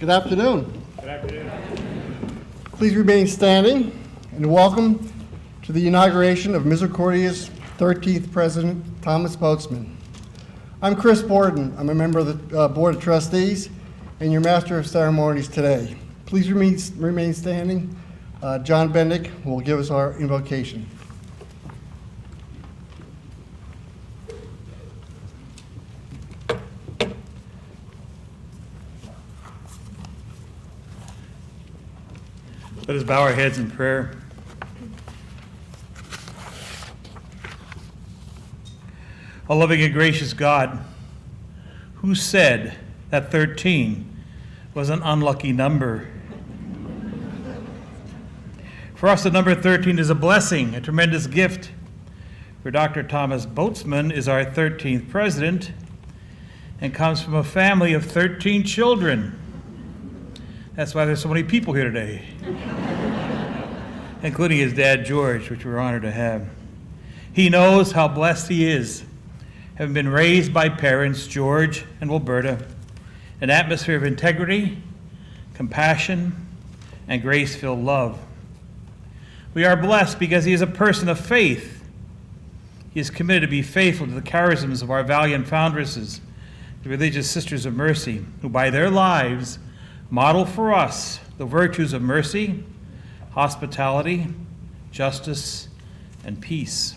Good afternoon. Good afternoon. Please remain standing and welcome to the inauguration of Misericordia's 13th President, Thomas Botzman. I'm Chris Borden. I'm a member of the Board of Trustees and your Master of Ceremonies today. Please remain standing. John Bendick will give us our invocation. Let us bow our heads in prayer. O loving and gracious God, who said that 13 was an unlucky number? For us, the number 13 is a blessing, a tremendous gift. For Dr. Thomas Botzman is our 13th president and comes from a family of 13 children. That's why there's so many people here today, including his dad, George, which we're honored to have. He knows how blessed he is, having been raised by parents, George and Wilberta, an atmosphere of integrity, compassion, and grace-filled love. We are blessed because he is a person of faith. He is committed to be faithful to the charisms of our valiant foundresses, the religious Sisters of Mercy, who by their lives model for us the virtues of mercy, hospitality, justice, and peace.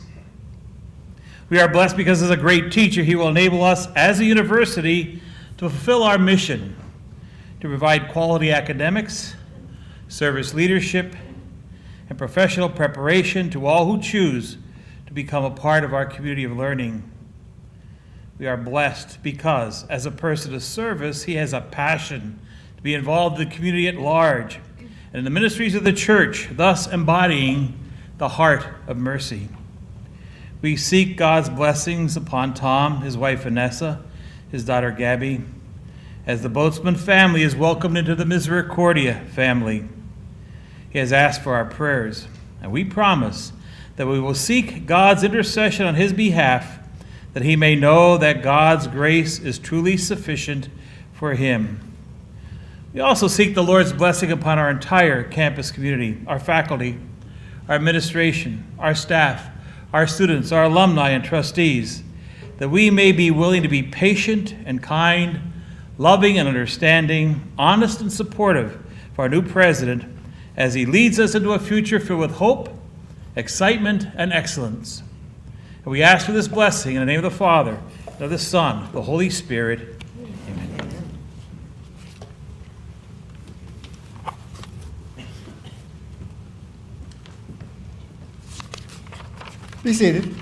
We are blessed because as a great teacher, he will enable us as a university to fulfill our mission to provide quality academics, service leadership, and professional preparation to all who choose to become a part of our community of learning. We are blessed because as a person of service, he has a passion to be involved in the community at large and in the ministries of the church, thus embodying the heart of mercy. We seek God's blessings upon Tom, his wife Vanessa, his daughter Gabby, as the Botzman family is welcomed into the Misericordia family. He has asked for our prayers, and we promise that we will seek God's intercession on his behalf, that he may know that God's grace is truly sufficient for him. We also seek the Lord's blessing upon our entire campus community, our faculty, our administration, our staff, our students, our alumni and trustees, that we may be willing to be patient and kind, loving and understanding, honest and supportive for our new president as he leads us into a future filled with hope, excitement, and excellence. And we ask for this blessing in the name of the Father, and of the Son, the Holy Spirit. Be seated.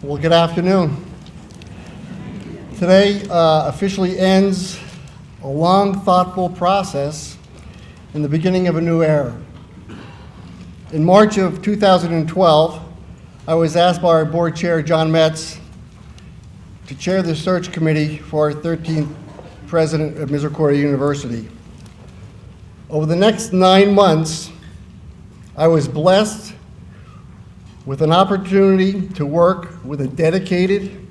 Well, good afternoon. Today officially ends a long, thoughtful process in the beginning of a new era. In March of 2012, I was asked by our board chair, John Metz, to chair the search committee for our 13th president of Misericordia University. Over the next 9 months, I was blessed with an opportunity to work with a dedicated,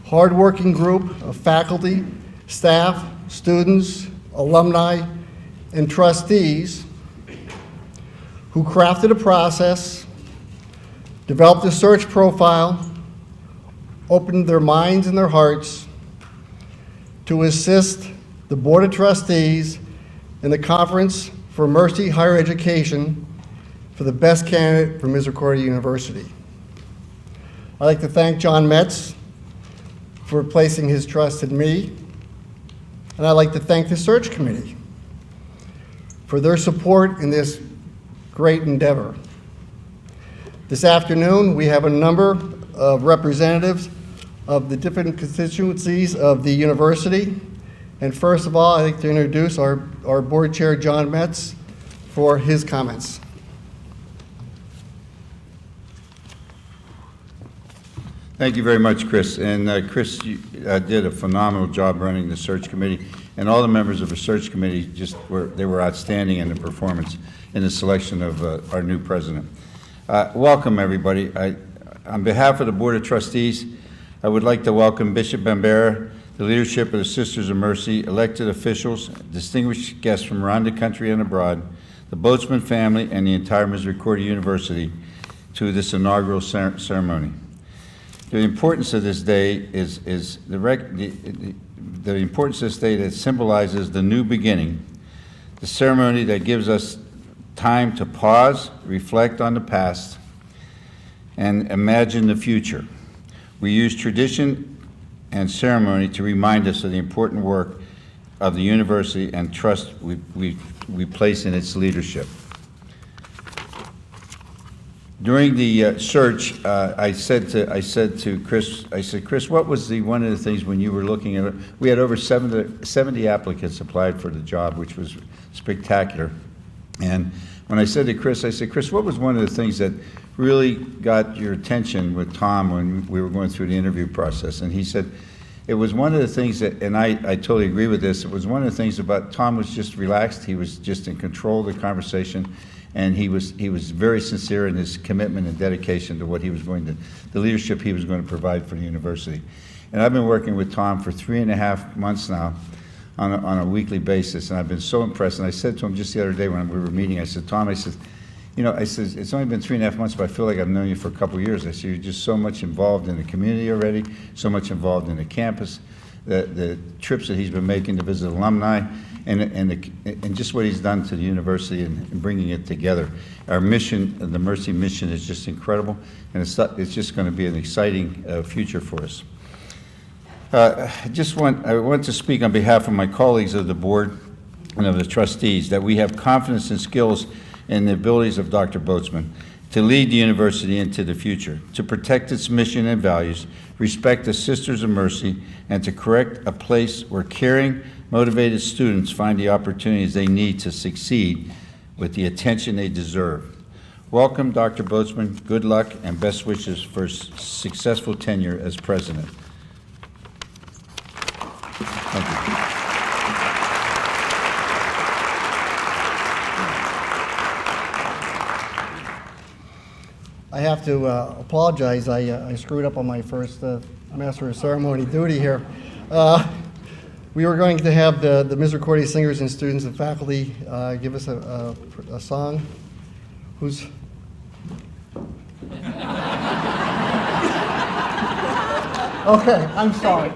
hardworking group of faculty, staff, students, alumni, and trustees who crafted a process, developed a search profile, opened their minds and their hearts to assist the Board of Trustees and the Conference for Mercy Higher Education for the best candidate for Misericordia University. I'd like to thank John Metz for placing his trust in me, and I'd like to thank the search committee for their support in this great endeavor. This afternoon, we have a number of representatives of the different constituencies of the university. And first of all, I'd like to introduce our board chair, John Metz, for his comments. Thank you very much, Chris. And Chris, you did a phenomenal job running the search committee. and all the members of the search committee they were outstanding in the performance in the selection of our new president. Welcome, everybody. On behalf of the Board of Trustees, I would like to welcome Bishop Bambera, the leadership of the Sisters of Mercy, elected officials, distinguished guests from around the country and abroad, the Botzman family, and the entire Misericordia University to this inaugural ceremony. The importance of this day is the importance of this day that symbolizes the new beginning, the ceremony that gives us time to pause, reflect on the past, and imagine the future. We use tradition and ceremony to remind us of the important work of the university and trust we place in its leadership. During the search, I said to Chris, Chris, what was one of the things when you were looking at it? We had over 70 applicants applied for the job, which was spectacular. And when I said to Chris, I said, Chris, what was one of the things that really got your attention with Tom when we were going through the interview process? And he said, it was one of the things that, and I totally agree with this, it was one of the things about Tom was just relaxed, he was just in control of the conversation, and he was very sincere in his commitment and dedication to what he was going to, the leadership he was going to provide for the university. And I've been working with Tom for 3.5 months now on a weekly basis, and I've been so impressed. And I said to him just the other day when we were meeting, I said, Tom, I said, you know, I said, it's only been 3.5 months, but I feel like I've known you for a couple of years. I said, you're just so much involved in the community already, so much involved in the campus, the trips that he's been making to visit alumni, and just what he's done to the university and bringing it together. Our mission, the Mercy mission, is just incredible, and it's just going to be an exciting future for us. I want to speak on behalf of my colleagues of the board and of the trustees that we have confidence and skills in the abilities of Dr. Botzman to lead the university into the future, to protect its mission and values, respect the Sisters of Mercy, and to correct a place where caring, motivated students find the opportunities they need to succeed with the attention they deserve. Welcome, Dr. Botzman. Good luck and best wishes for successful tenure as president. Thank you. I have to apologize. I screwed up on my first Master of Ceremony duty here. We were going to have the Misericordia singers and students and faculty give us a song. Who's? Okay, I'm sorry.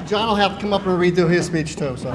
John will have to come up and redo his speech too. So.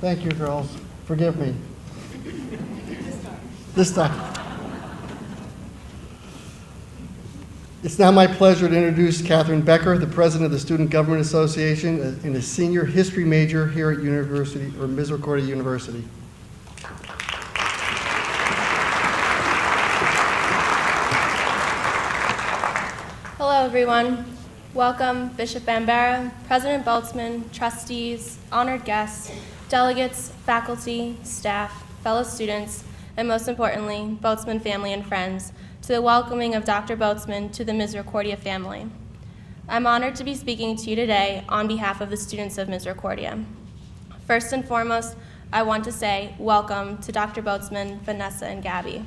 Thank you, girls. Forgive me. This time. It's now my pleasure to introduce Catherine Becker, the president of the Student Government Association and a senior history major here at Misericordia University. Hello, everyone. Welcome, Bishop Bambara, President Botzman, trustees, honored guests, delegates, faculty, staff, fellow students, and most importantly, Botzman family and friends, to the welcoming of Dr. Botzman to the Misericordia family. I'm honored to be speaking to you today on behalf of the students of Misericordia. First and foremost, I want to say welcome to Dr. Botzman, Vanessa, and Gabby.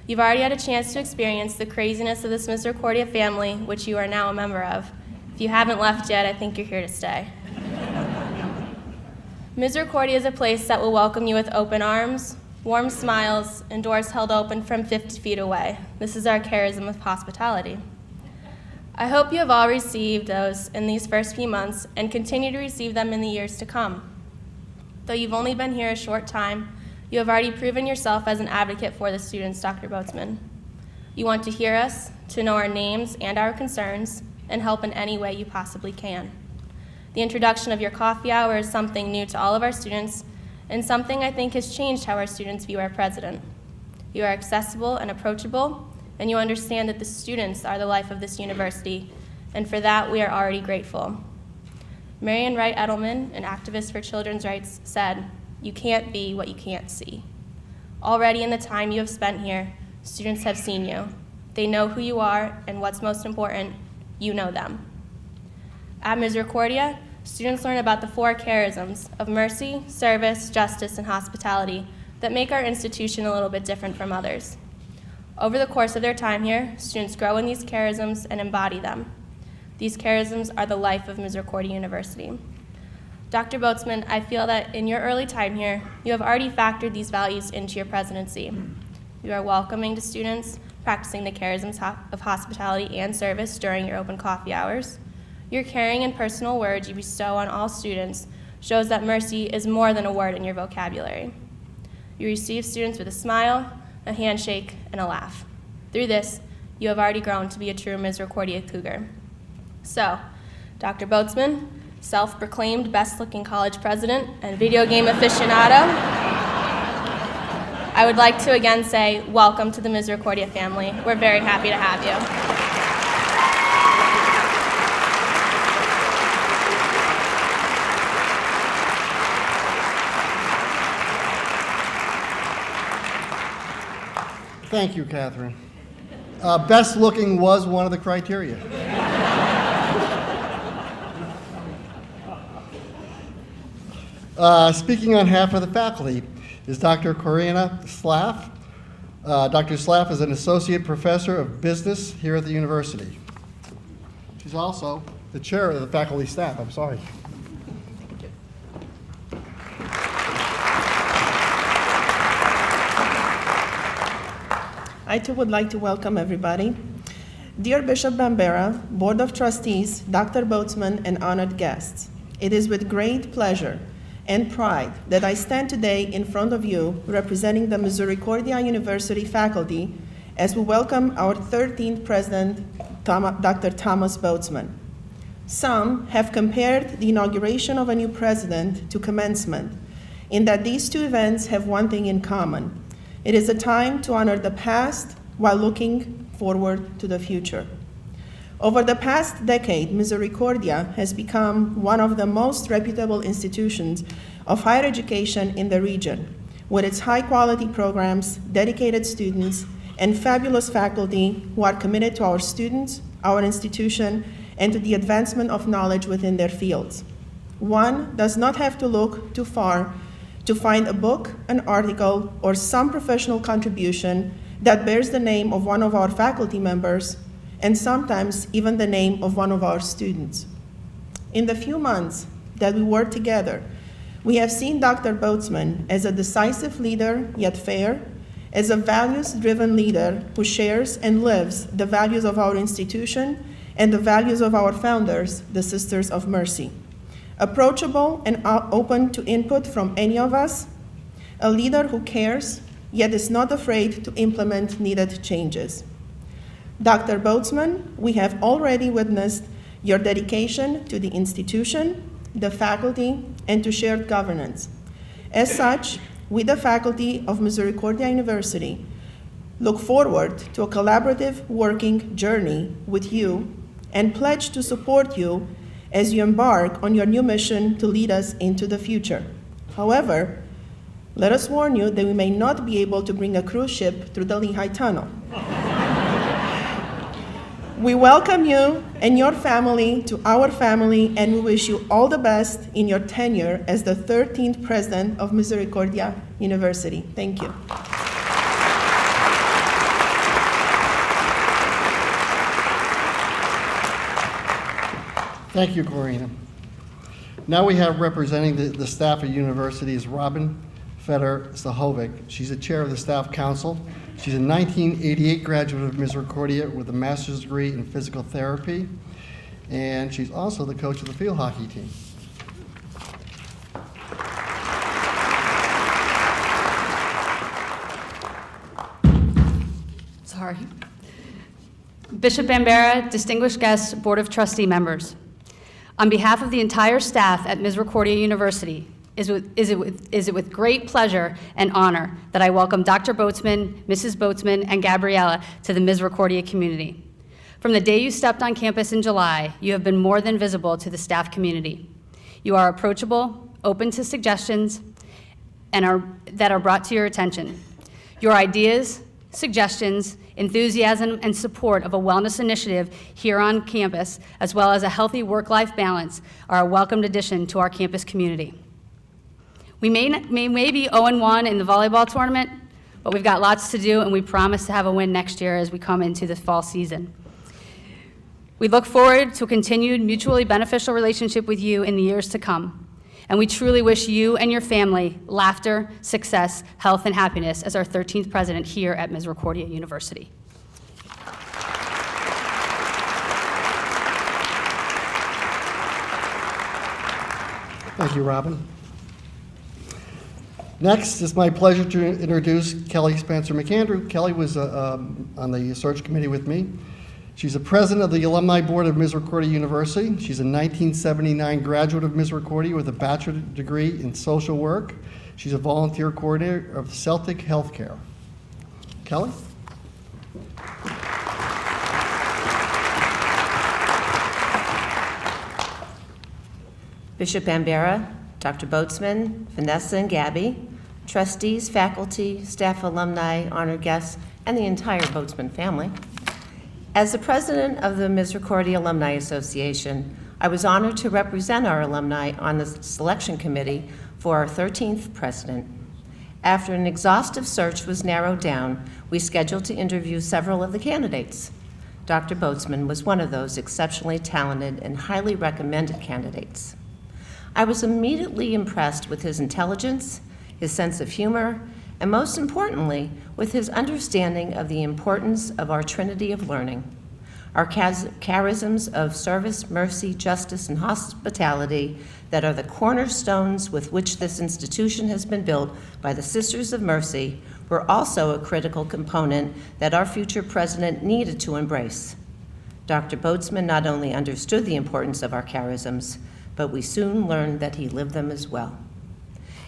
You've already had a chance to experience the craziness of this Misericordia family, which you are now a member of. If you haven't left yet, I think you're here to stay. Misericordia is a place that will welcome you with open arms, warm smiles, and doors held open from 50 feet away. This is our charism of hospitality. I hope you have all received those in these first few months and continue to receive them in the years to come. Though you've only been here a short time, you have already proven yourself as an advocate for the students, Dr. Botzman. You want to hear us, to know our names and our concerns, and help in any way you possibly can. The introduction of your coffee hour is something new to all of our students, and something I think has changed how our students view our president. You are accessible and approachable, and you understand that the students are the life of this university, and for that we are already grateful. Marian Wright Edelman, an activist for children's rights, said, "You can't be what you can't see." Already in the time you have spent here, students have seen you. They know who you are, and what's most important, you know them. At Misericordia, students learn about the 4 charisms of mercy, service, justice, and hospitality that make our institution a little bit different from others. Over the course of their time here, students grow in these charisms and embody them. These charisms are the life of Misericordia University. Dr. Botzman, I feel that in your early time here, you have already factored these values into your presidency. You are welcoming to students, practicing the charisms of hospitality and service during your open coffee hours. Your caring and personal words you bestow on all students shows that mercy is more than a word in your vocabulary. You receive students with a smile, a handshake, and a laugh. Through this, you have already grown to be a true Misericordia Cougar. So, Dr. Botzman, self-proclaimed best-looking college president and video game aficionado, I would like to again say welcome to the Misericordia family. We're very happy to have you. Thank you, Catherine. Best looking was one of the criteria. Speaking on behalf of the faculty is Dr. Corina Slaff. Dr. Slaff is an associate professor of business here at the university. She's also the chair of the faculty staff. I'm sorry. I too would like to welcome everybody. Dear Bishop Bambara, Board of Trustees, Dr. Botzman, and honored guests, it is with great pleasure and pride that I stand today in front of you representing the Misericordia University faculty as we welcome our 13th president, Dr. Thomas Botzman. Some have compared the inauguration of a new president to commencement, in that these two events have one thing in common. It is a time to honor the past while looking forward to the future. Over the past decade, Misericordia has become one of the most reputable institutions of higher education in the region, with its high-quality programs, dedicated students, and fabulous faculty who are committed to our students, our institution, and to the advancement of knowledge within their fields. One does not have to look too far to find a book, an article, or some professional contribution that bears the name of one of our faculty members, and sometimes even the name of one of our students. In the few months that we worked together, we have seen Dr. Botzman as a decisive leader, yet fair, as a values-driven leader who shares and lives the values of our institution and the values of our founders, the Sisters of Mercy. approachable and open to input from any of us, a leader who cares, yet is not afraid to implement needed changes. Dr. Botzman, we have already witnessed your dedication to the institution, the faculty, and to shared governance. As such, we, the faculty of Misericordia University, look forward to a collaborative working journey with you and pledge to support you as you embark on your new mission to lead us into the future. However, let us warn you that we may not be able to bring a cruise ship through the Lehigh Tunnel. We welcome you and your family to our family, and we wish you all the best in your tenure as the 13th president of Misericordia University. Thank you. Thank you, Corina. Now we have representing the staff of university is Robin Feder-Sahovic. She's the chair of the staff council. She's a 1988 graduate of Misericordia with a master's degree in physical therapy, and she's also the coach of the field hockey team. Sorry. Bishop Bambera, distinguished guests, Board of Trustee members. On behalf of the entire staff at Misericordia University, is it with great pleasure and honor that I welcome Dr. Botzman, Mrs. Botzman, and Gabriella to the Misericordia community. From the day you stepped on campus in July, you have been more than visible to the staff community. You are approachable, open to suggestions, that are brought to your attention. Your ideas, suggestions, enthusiasm, and support of a wellness initiative here on campus, as well as a healthy work-life balance, are a welcomed addition to our campus community. We may be 0-1 in the volleyball tournament, but we've got lots to do, and we promise to have a win next year as we come into the fall season. We look forward to a continued mutually beneficial relationship with you in the years to come, and we truly wish you and your family laughter, success, health, and happiness as our 13th president here at Misericordia University. Thank you, Robin. Next, it's my pleasure to introduce Kelly Spencer McAndrew. Kelly was on the search committee with me. She's the president of the Alumni Board of Misericordia University. She's a 1979 graduate of Misericordia with a bachelor's degree in social work. She's a volunteer coordinator of Celtic Healthcare. Kelly? Bishop Bambera, Dr. Botzman, Vanessa and Gabby, trustees, faculty, staff, alumni, honored guests, and the entire Botzman family. As the president of the Misericordia Alumni Association, I was honored to represent our alumni on the selection committee for our 13th president. After an exhaustive search was narrowed down, we scheduled to interview several of the candidates. Dr. Botzman was one of those exceptionally talented and highly recommended candidates. I was immediately impressed with his intelligence, his sense of humor, and most importantly, with his understanding of the importance of our trinity of learning, our charisms of service, mercy, justice, and hospitality that are the cornerstones with which this institution has been built by the Sisters of Mercy were also a critical component that our future president needed to embrace. Dr. Botzman not only understood the importance of our charisms, but we soon learned that he lived them as well.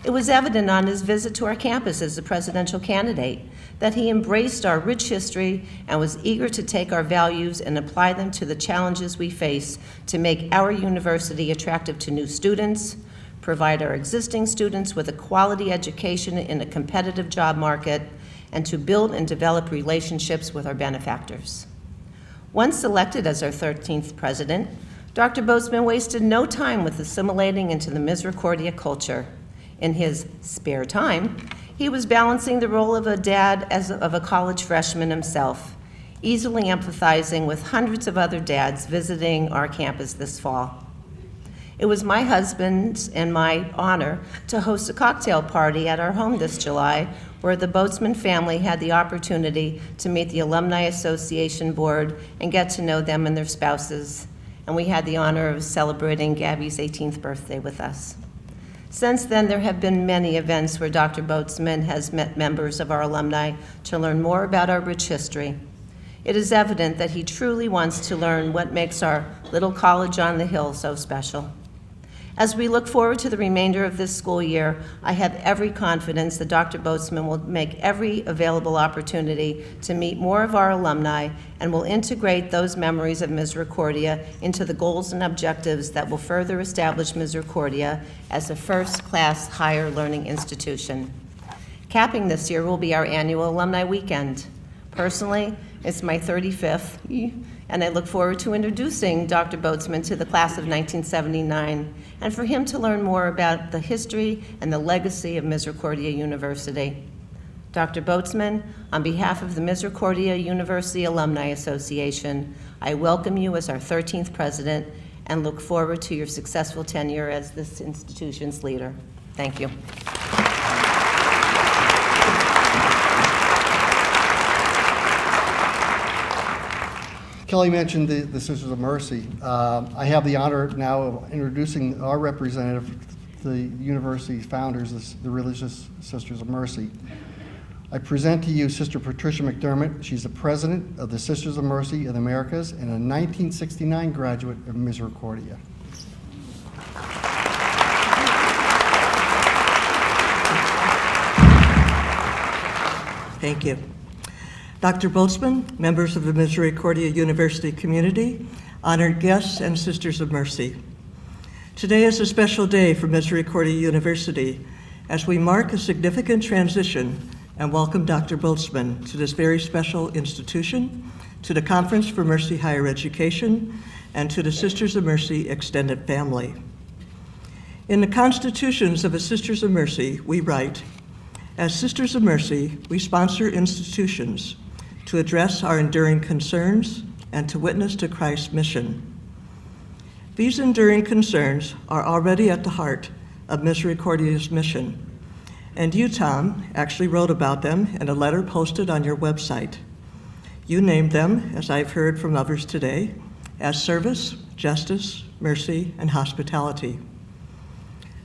It was evident on his visit to our campus as the presidential candidate that he embraced our rich history and was eager to take our values and apply them to the challenges we face to make our university attractive to new students, provide our existing students with a quality education in a competitive job market, and to build and develop relationships with our benefactors. Once elected as our 13th president, Dr. Botzman wasted no time with assimilating into the Misericordia culture. In his spare time, he was balancing the role of a dad of a college freshman himself, easily empathizing with hundreds of other dads visiting our campus this fall. It was my husband's and my honor to host a cocktail party at our home this July, where the Botzman family had the opportunity to meet the Alumni Association board and get to know them and their spouses. and we had the honor of celebrating Gabby's 18th birthday with us. Since then, there have been many events where Dr. Botzman has met members of our alumni to learn more about our rich history. It is evident that he truly wants to learn what makes our little college on the hill so special. As we look forward to the remainder of this school year, I have every confidence that Dr. Botzman will make every available opportunity to meet more of our alumni and will integrate those memories of Misericordia into the goals and objectives that will further establish Misericordia as a first-class higher learning institution. Capping this year will be our annual Alumni Weekend. Personally, it's my 35th, and I look forward to introducing Dr. Botzman to the class of 1979 and for him to learn more about the history and the legacy of Misericordia University. Dr. Botzman, on behalf of the Misericordia University Alumni Association, I welcome you as our 13th president and look forward to your successful tenure as this institution's leader. Thank you. Kelly mentioned the Sisters of Mercy. I have the honor now of introducing our representative to the university's founders, the Religious Sisters of Mercy. I present to you Sister Patricia McDermott. She's the president of the Sisters of Mercy of the Americas and a 1969 graduate of Misericordia. Thank you. Dr. Botzman, members of the Misericordia University community, honored guests, and Sisters of Mercy. Today is a special day for Misericordia University as we mark a significant transition and welcome Dr. Botzman to this very special institution, to the Conference for Mercy Higher Education, and to the Sisters of Mercy extended family. In the constitutions of the Sisters of Mercy, we write, "As Sisters of Mercy, we sponsor institutions to address our enduring concerns and to witness to Christ's mission." These enduring concerns are already at the heart of Misericordia's mission, and you, Tom, actually wrote about them in a letter posted on your website. You named them, as I've heard from others today, as service, justice, mercy, and hospitality.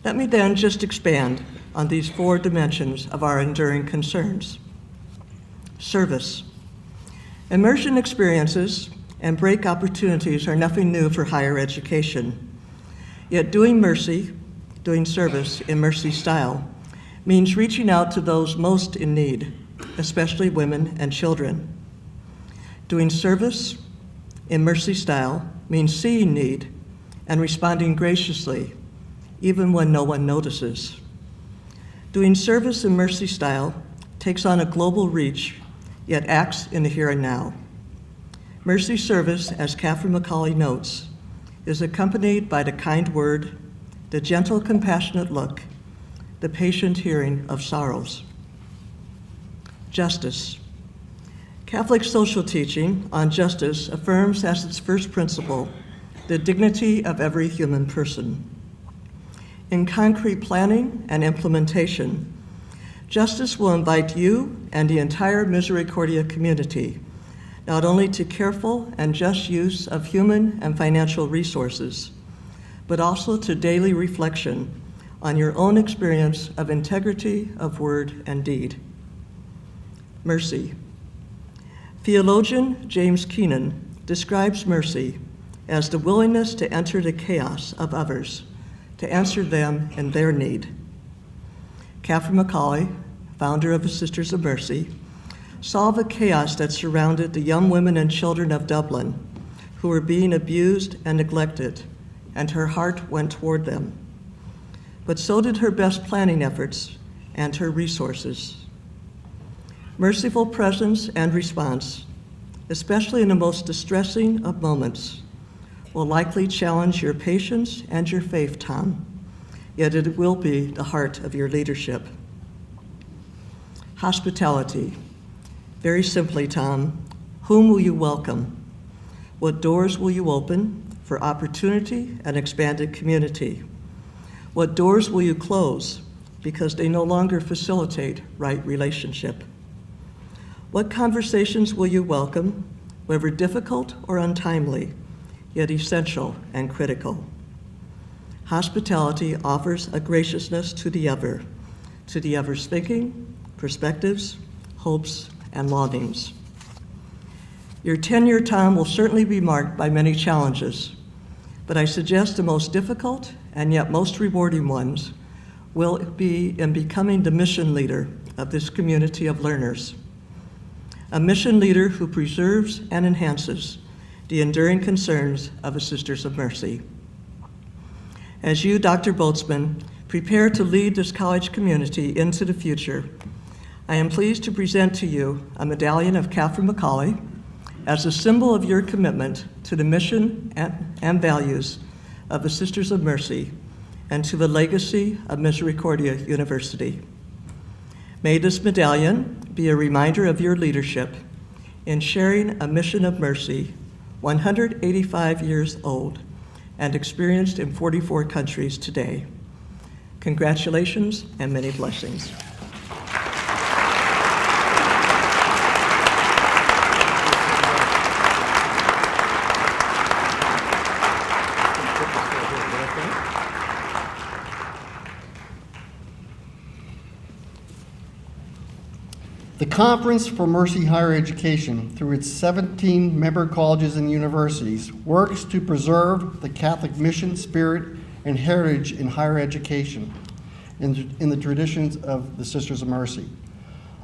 Let me then just expand on these four dimensions of our enduring concerns. Service. Immersion experiences and break opportunities are nothing new for higher education. Yet doing mercy, doing service in mercy style, means reaching out to those most in need, especially women and children. Doing service in mercy style means seeing need and responding graciously, even when no one notices. Doing service in mercy style takes on a global reach, yet acts in the here and now. Mercy service, as Catherine McCauley notes, is accompanied by the kind word, the gentle, compassionate look, the patient hearing of sorrows. Justice. Catholic social teaching on justice affirms as its first principle the dignity of every human person. In concrete planning and implementation, justice will invite you and the entire Misericordia community not only to careful and just use of human and financial resources, but also to daily reflection on your own experience of integrity of word and deed. Mercy. Theologian James Keenan describes mercy as the willingness to enter the chaos of others, to answer them in their need. Catherine McCauley, founder of the Sisters of Mercy, saw the chaos that surrounded the young women and children of Dublin who were being abused and neglected, and her heart went toward them. But so did her best planning efforts and her resources. Merciful presence and response, especially in the most distressing of moments, will likely challenge your patience and your faith, Tom, yet it will be the heart of your leadership. Hospitality. Very simply, Tom, whom will you welcome? What doors will you open for opportunity and expanded community? What doors will you close because they no longer facilitate right relationship? What conversations will you welcome, whether difficult or untimely, yet essential and critical. Hospitality offers a graciousness to the other's thinking, perspectives, hopes, and longings. Your tenure time will certainly be marked by many challenges, but I suggest the most difficult and yet most rewarding ones will be in becoming the mission leader of this community of learners. A mission leader who preserves and enhances the enduring concerns of the Sisters of Mercy. As you, Dr. Botzman, prepare to lead this college community into the future, I am pleased to present to you a medallion of Catherine McCauley as a symbol of your commitment to the mission and values of the Sisters of Mercy and to the legacy of Misericordia University. May this medallion be a reminder of your leadership in sharing a mission of mercy 185 years old and experienced in 44 countries today. Congratulations and many blessings. The Conference for Mercy Higher Education, through its 17 member colleges and universities, works to preserve the Catholic mission, spirit, and heritage in higher education in the traditions of the Sisters of Mercy.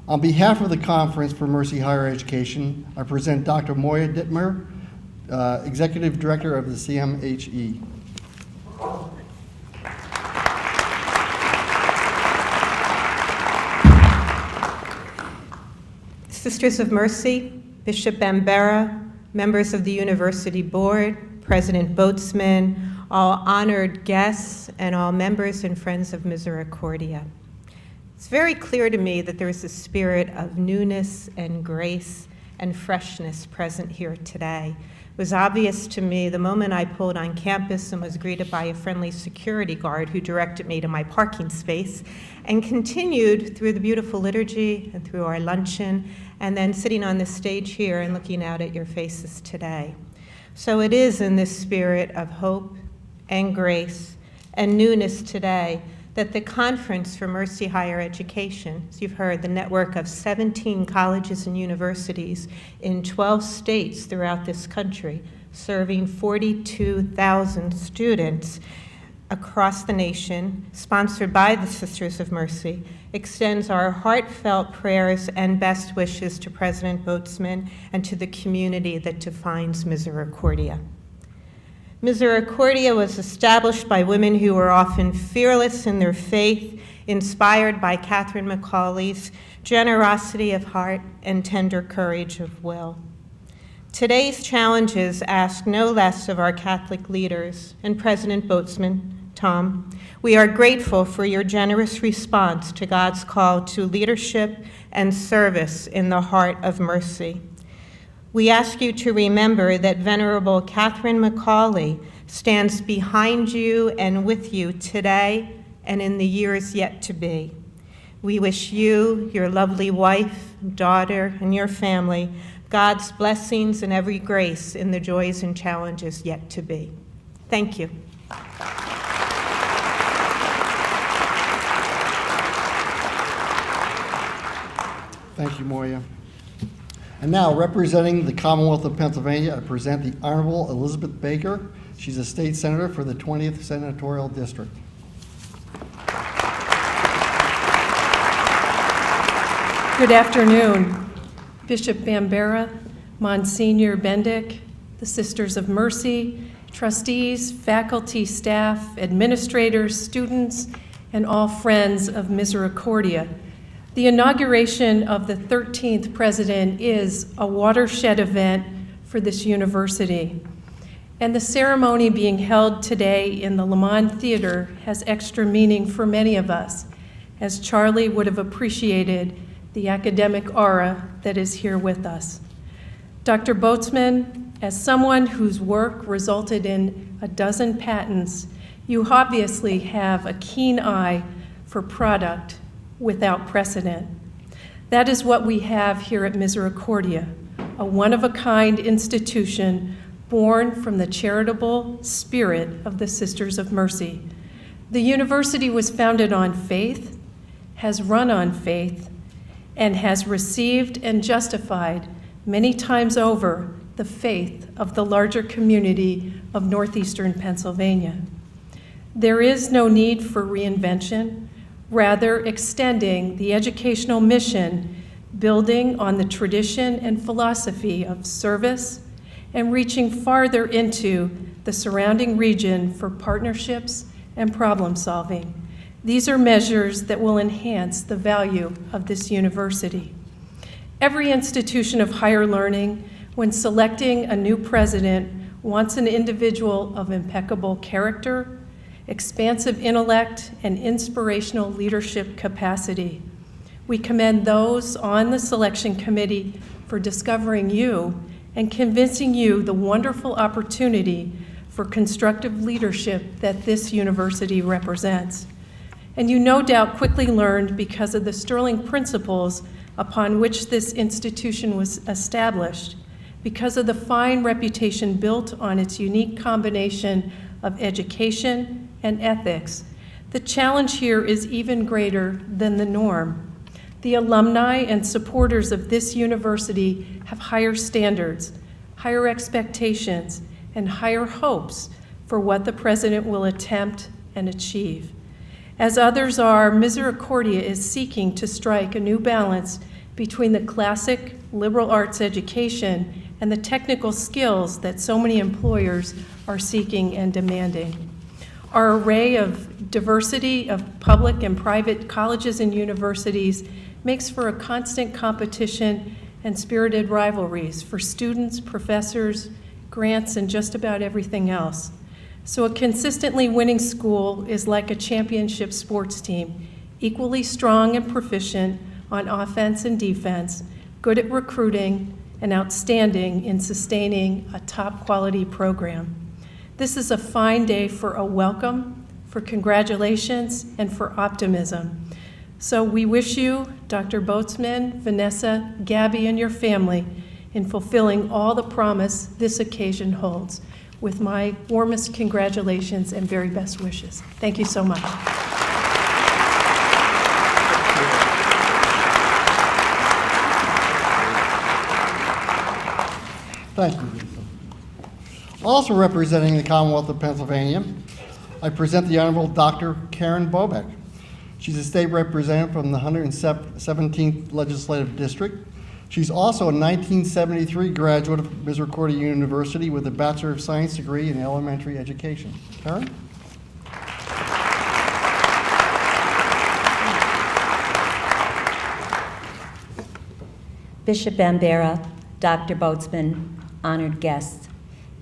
On behalf of the Conference for Mercy Higher Education, I present Dr. Moya Dittmer, Executive Director of the CMHE. Sisters of Mercy, Bishop Bambera, members of the University Board, President Botzman, all honored guests, and all members and friends of Misericordia. It's very clear to me that there is a spirit of newness and grace and freshness present here today. It was obvious to me the moment I pulled on campus and was greeted by a friendly security guard who directed me to my parking space and continued through the beautiful liturgy and through our luncheon and then sitting on the stage here and looking out at your faces today. So it is in this spirit of hope and grace and newness today that the Conference for Mercy Higher Education, as you've heard, the network of 17 colleges and universities in 12 states throughout this country, serving 42,000 students across the nation, sponsored by the Sisters of Mercy, extends our heartfelt prayers and best wishes to President Botzman and to the community that defines Misericordia. Misericordia was established by women who were often fearless in their faith, inspired by Catherine McCauley's generosity of heart and tender courage of will. Today's challenges ask no less of our Catholic leaders and President Botzman. Tom, we are grateful for your generous response to God's call to leadership and service in the heart of mercy. We ask you to remember that Venerable Catherine McCauley stands behind you and with you today and in the years yet to be. We wish you, your lovely wife, daughter, and your family God's blessings and every grace in the joys and challenges yet to be. Thank you. Thank you, Moya. And now, representing the Commonwealth of Pennsylvania, I present the Honorable Elizabeth Baker. She's a state senator for the 20th Senatorial District. Good afternoon, Bishop Bambera, Monsignor Bendick, the Sisters of Mercy, trustees, faculty, staff, administrators, students, and all friends of Misericordia. The inauguration of the 13th president is a watershed event for this university. And the ceremony being held today in the Lemmond Theater has extra meaning for many of us, as Charlie would have appreciated the academic aura that is here with us. Dr. Botzman, as someone whose work resulted in a dozen patents, you obviously have a keen eye for product without precedent. That is what we have here at Misericordia, a one-of-a-kind institution born from the charitable spirit of the Sisters of Mercy. The university was founded on faith, has run on faith, and has received and justified many times over the faith of the larger community of northeastern Pennsylvania. There is no need for reinvention, rather extending the educational mission, building on the tradition and philosophy of service, and reaching farther into the surrounding region for partnerships and problem solving. These are measures that will enhance the value of this university. Every institution of higher learning, when selecting a new president, wants an individual of impeccable character, expansive intellect, and inspirational leadership capacity. We commend those on the selection committee for discovering you and convincing you the wonderful opportunity for constructive leadership that this university represents. And you no doubt quickly learned, because of the sterling principles upon which this institution was established, because of the fine reputation built on its unique combination of education and ethics, the challenge here is even greater than the norm. The alumni and supporters of this university have higher standards, higher expectations, and higher hopes for what the president will attempt and achieve. As others are, Misericordia is seeking to strike a new balance between the classic liberal arts education and the technical skills that so many employers are seeking and demanding. Our array of diversity of public and private colleges and universities makes for a constant competition and spirited rivalries for students, professors, grants, and just about everything else. So a consistently winning school is like a championship sports team, equally strong and proficient on offense and defense, good at recruiting, and outstanding in sustaining a top quality program. This is a fine day for a welcome, for congratulations, and for optimism. So we wish you, Dr. Botzman, Vanessa, Gabby, and your family in fulfilling all the promise this occasion holds. With my warmest congratulations and very best wishes. Thank you so much. Thank you, Lisa. Also representing the Commonwealth of Pennsylvania, I present the Honorable Dr. Karen Bobeck. She's a state representative from the 117th Legislative District. She's also a 1973 graduate of Misericordia University with a Bachelor of Science degree in elementary education. Karen? Bishop Bambera, Dr. Botzman, honored guests.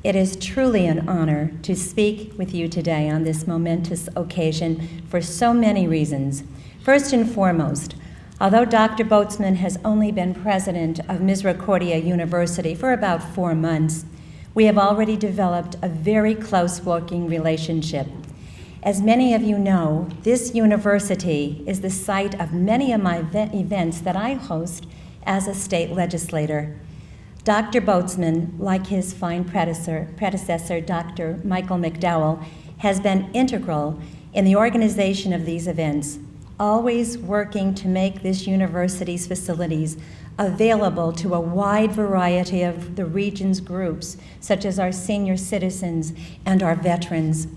It is truly an honor to speak with you today on this momentous occasion for so many reasons. First and foremost, although Dr. Botzman has only been president of Misericordia University for about 4 months, we have already developed a very close working relationship. As many of you know, this university is the site of many of my events that I host as a state legislator. Dr. Botzman, like his fine predecessor, Dr. Michael McDowell, has been integral in the organization of these events, always working to make this university's facilities available to a wide variety of the region's groups, such as our senior citizens and our veterans.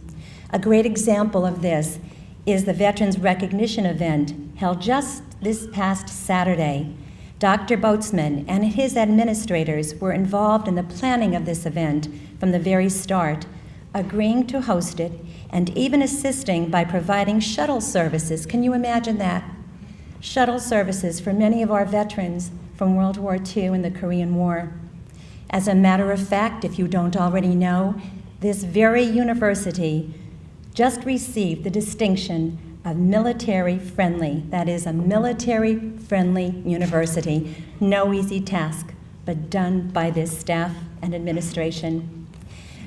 A great example of this is the Veterans Recognition event held just this past Saturday. Dr. Botzman and his administrators were involved in the planning of this event from the very start, agreeing to host it and even assisting by providing shuttle services. Can you imagine that? Shuttle services for many of our veterans from World War II and the Korean War. As a matter of fact, if you don't already know, this very university just received the distinction of military-friendly. That is a military-friendly university. No easy task, but done by this staff and administration.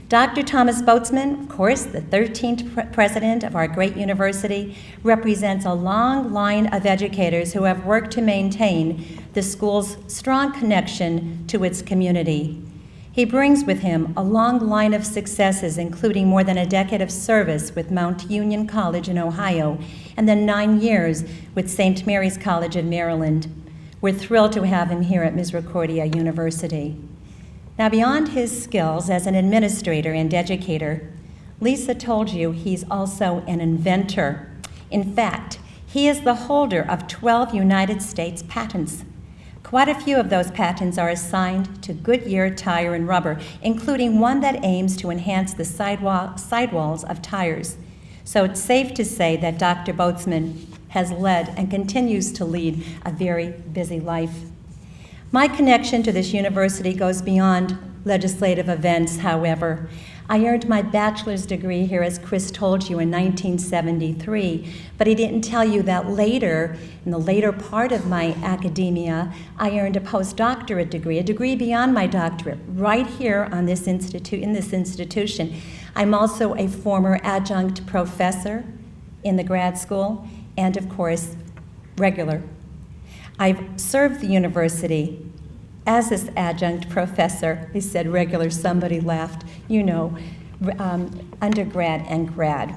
Dr. Thomas Botzman, of course, the 13th president of our great university, represents a long line of educators who have worked to maintain the school's strong connection to its community. He brings with him a long line of successes, including more than a decade of service with Mount Union College in Ohio, and then 9 years with St. Mary's College in Maryland. We're thrilled to have him here at Misericordia University. Now, beyond his skills as an administrator and educator, Lisa told you he's also an inventor. In fact, he is the holder of 12 United States patents. Quite a few of those patents are assigned to Goodyear Tire and Rubber, including one that aims to enhance the sidewalls of tires. So it's safe to say that Dr. Botzman has led and continues to lead a very busy life. My connection to this university goes beyond legislative events, however. I earned my bachelor's degree here, as Chris told you, in 1973, but he didn't tell you that later, in the later part of my academia, I earned a postdoctorate degree, a degree beyond my doctorate, right here on this in this institution. I'm also a former adjunct professor in the grad school, and of course, regular. I've served the university as this adjunct professor. He said regular, somebody laughed, you know, undergrad and grad.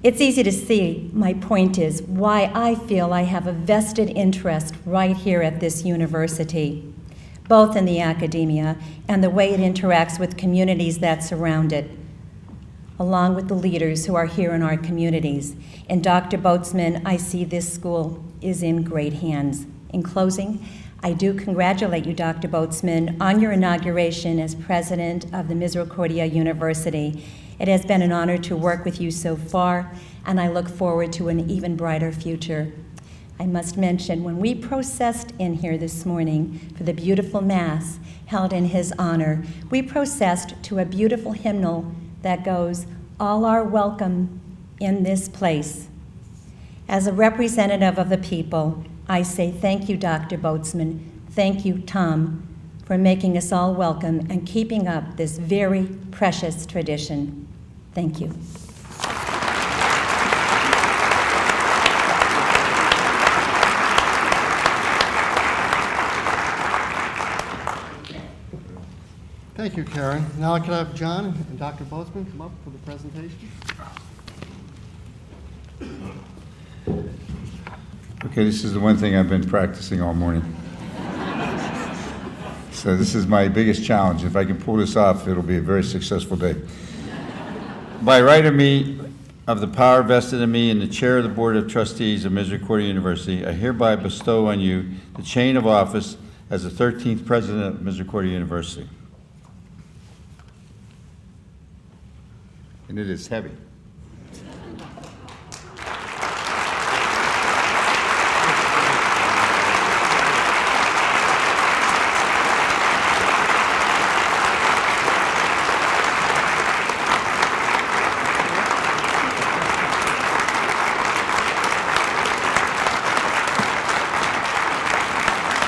It's easy to see, my point is, why I feel I have a vested interest right here at this university, both in the academia and the way it interacts with communities that surround it, along with the leaders who are here in our communities. And Dr. Botzman, I see this school is in great hands. In closing, I do congratulate you, Dr. Botzman, on your inauguration as president of the Misericordia University. It has been an honor to work with you so far, and I look forward to an even brighter future. I must mention, when we processed in here this morning for the beautiful Mass held in his honor, we processed to a beautiful hymnal that goes, "All are welcome in this place." As a representative of the people, I say thank you, Dr. Botzman. Thank you, Tom, for making us all welcome and keeping up this very precious tradition. Thank you. Thank you, Karen. Now can I have John and Dr. Botzman come up for the presentation? Okay, this is the one thing I've been practicing all morning. So this is my biggest challenge. If I can pull this off, it'll be a very successful day. By right of me, of the power vested in me in the chair of the Board of Trustees of Misericordia University, I hereby bestow on you the chain of office as the 13th president of Misericordia University. And it is heavy.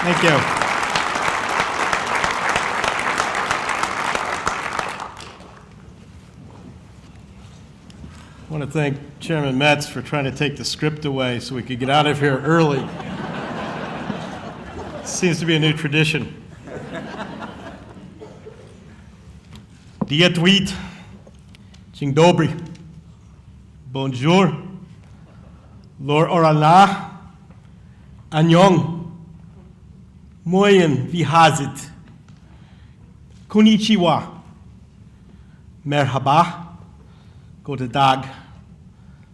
Thank you. I want to thank Chairman Metz for trying to take the script away so we could get out of here early. Seems to be a new tradition. Dia tweet. Dzień dobry. Bonjour. Lor orala. Annyeong. Moyen vihazit. Konnichiwa. Merhaba. Guten Tag.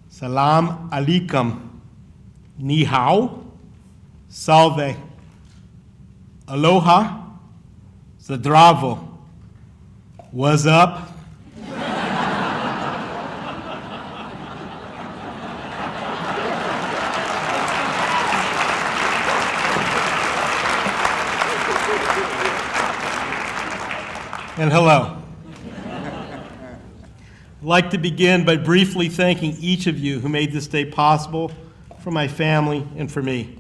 Salam alaikum. Ni hao. Salve. Aloha. Zdravo. What's up? And hello. I'd like to begin by briefly thanking each of you who made this day possible for my family and for me.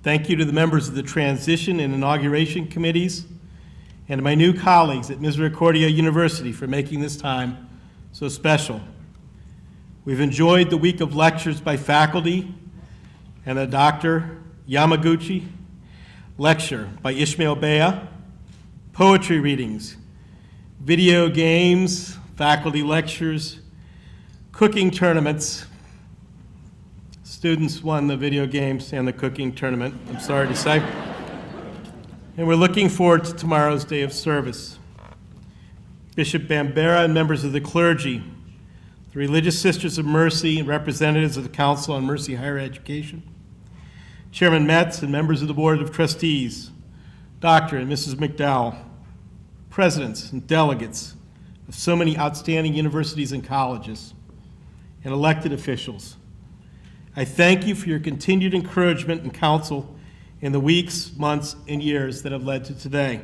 Thank you to the members of the transition and inauguration committees and to my new colleagues at Misericordia University for making this time so special. We've enjoyed the week of lectures by faculty and a Dr. Yamaguchi lecture by Ishmael Bea, poetry readings, video games, faculty lectures, cooking tournaments. Students won the video games and the cooking tournament, I'm sorry to say. And we're looking forward to tomorrow's day of service. Bishop Bambera and members of the clergy, the Religious Sisters of Mercy and representatives of the Council on Mercy Higher Education, Chairman Metz and members of the Board of Trustees, Dr. and Mrs. McDowell, presidents and delegates of so many outstanding universities and colleges, and elected officials. I thank you for your continued encouragement and counsel in the weeks, months, and years that have led to today.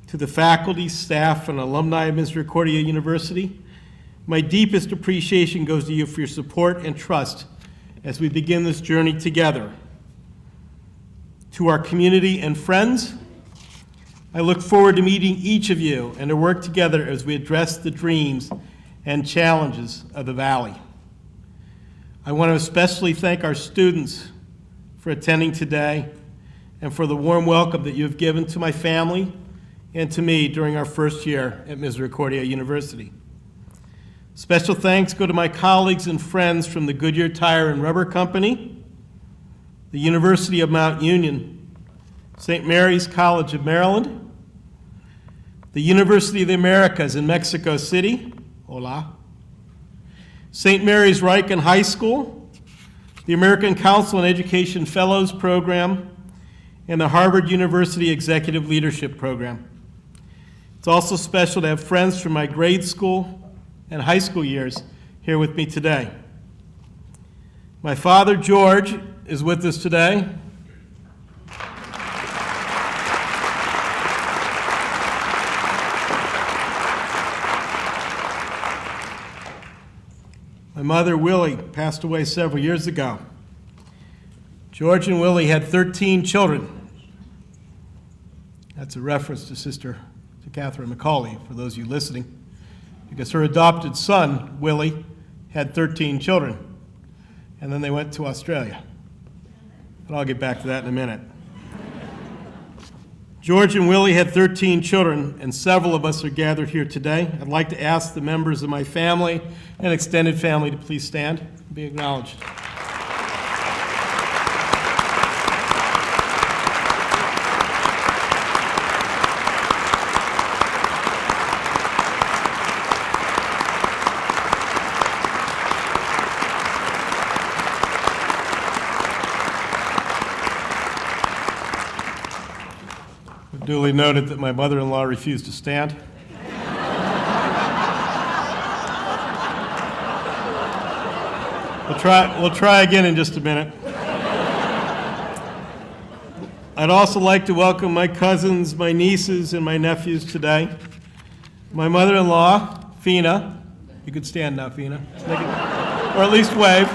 To the faculty, staff, and alumni of Misericordia University, my deepest appreciation goes to you for your support and trust as we begin this journey together. To our community and friends, I look forward to meeting each of you and to work together as we address the dreams and challenges of the Valley. I want to especially thank our students for attending today and for the warm welcome that you have given to my family and to me during our first year at Misericordia University. Special thanks go to my colleagues and friends from the Goodyear Tire and Rubber Company, the University of Mount Union, St. Mary's College of Maryland, the University of the Americas in Mexico City, hola, St. Mary's Riken High School, the American Council on Education Fellows Program, and the Harvard University Executive Leadership Program. It's also special to have friends from my grade school and high school years here with me today. My father, George, is with us today. My mother, Willie, passed away several years ago. George and Willie had 13 children. That's a reference to Catherine McCauley, for those of you listening, because her adopted son, Willie, had 13 children, and then they went to Australia. But I'll get back to that in a minute. George and Willie had 13 children, and several of us are gathered here today. I'd like to ask the members of my family and extended family to please stand and be acknowledged. Duly noted that my mother-in-law refused to stand. We'll try again in just a minute. I'd also like to welcome my cousins, my nieces, and my nephews today. My mother-in-law, Fina. You could stand now, Fina. Or at least wave.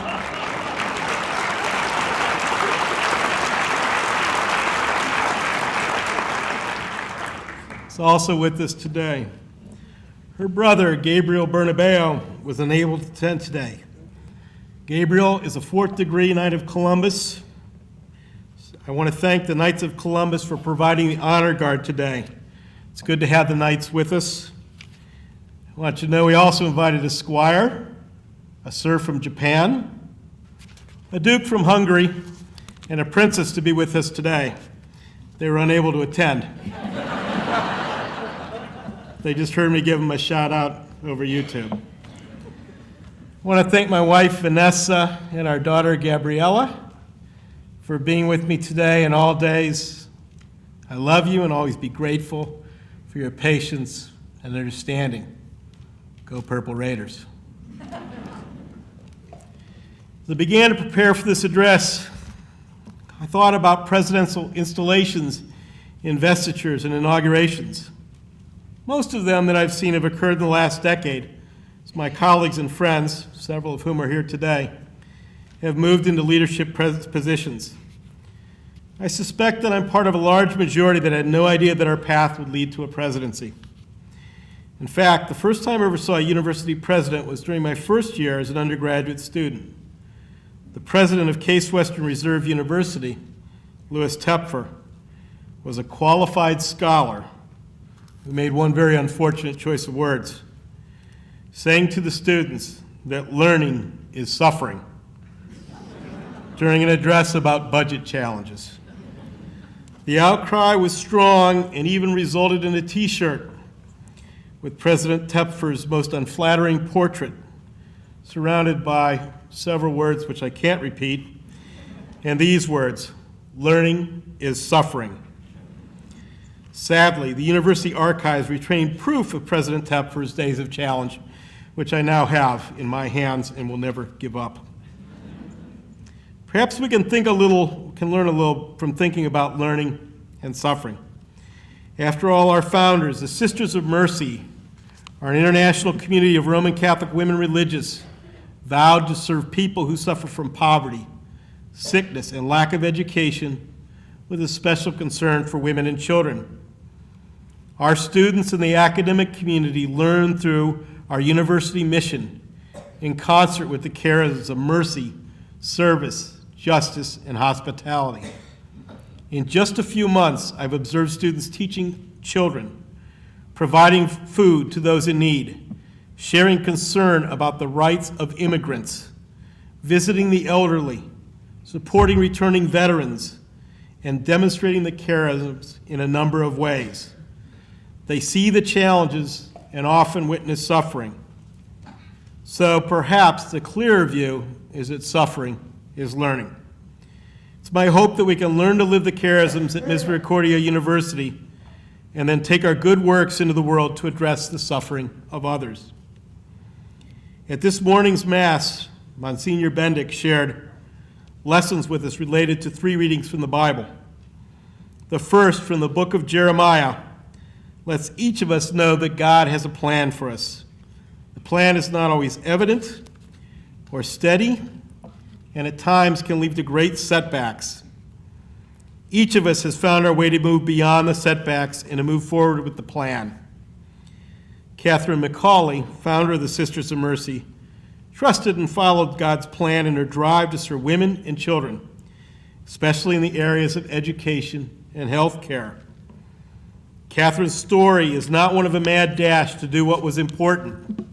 Also with us today. Her brother, Gabriel Bernabeo, was unable to attend today. Gabriel is a 4th degree Knight of Columbus. I want to thank the Knights of Columbus for providing the honor guard today. It's good to have the Knights with us. I want you to know we also invited a squire, a sir from Japan, a duke from Hungary, and a princess to be with us today. They were unable to attend. They just heard me give them a shout out over YouTube. I want to thank my wife, Vanessa, and our daughter, Gabriella, for being with me today and all days. I love you and always be grateful for your patience and understanding. Go Purple Raiders. As I began to prepare for this address, I thought about presidential installations, investitures, and inaugurations. Most of them that I've seen have occurred in the last decade, as my colleagues and friends, several of whom are here today, have moved into leadership positions. I suspect that I'm part of a large majority that had no idea that our path would lead to a presidency. In fact, the first time I ever saw a university president was during my first year as an undergraduate student. The president of Case Western Reserve University, Louis Tepfer, was a qualified scholar who made one very unfortunate choice of words, saying to the students that learning is suffering during an address about budget challenges. The outcry was strong and even resulted in a T-shirt with President Tepfer's most unflattering portrait, surrounded by several words which I can't repeat, and these words, "Learning is suffering." Sadly, the university archives retained proof of President Tepfer's Days of Challenge, which I now have in my hands and will never give up. Perhaps we can learn a little from thinking about learning and suffering. After all, our founders, the Sisters of Mercy, are an international community of Roman Catholic women religious, vowed to serve people who suffer from poverty, sickness, and lack of education, with a special concern for women and children. Our students in the academic community learn through our university mission in concert with the charisms of mercy, service, justice, and hospitality. In just a few months, I've observed students teaching children, providing food to those in need, sharing concern about the rights of immigrants, visiting the elderly, supporting returning veterans, and demonstrating the charisms in a number of ways. They see the challenges and often witness suffering. So perhaps the clearer view is that suffering is learning. It's my hope that we can learn to live the charisms at Misericordia University and then take our good works into the world to address the suffering of others. At this morning's Mass, Monsignor Bendick shared lessons with us related to 3 readings from the Bible. The first, from the book of Jeremiah, lets each of us know that God has a plan for us. The plan is not always evident or steady, and at times can lead to great setbacks. Each of us has found our way to move beyond the setbacks and to move forward with the plan. Catherine McCauley, founder of the Sisters of Mercy, trusted and followed God's plan in her drive to serve women and children, especially in the areas of education and health care. Catherine's story is not one of a mad dash to do what was important,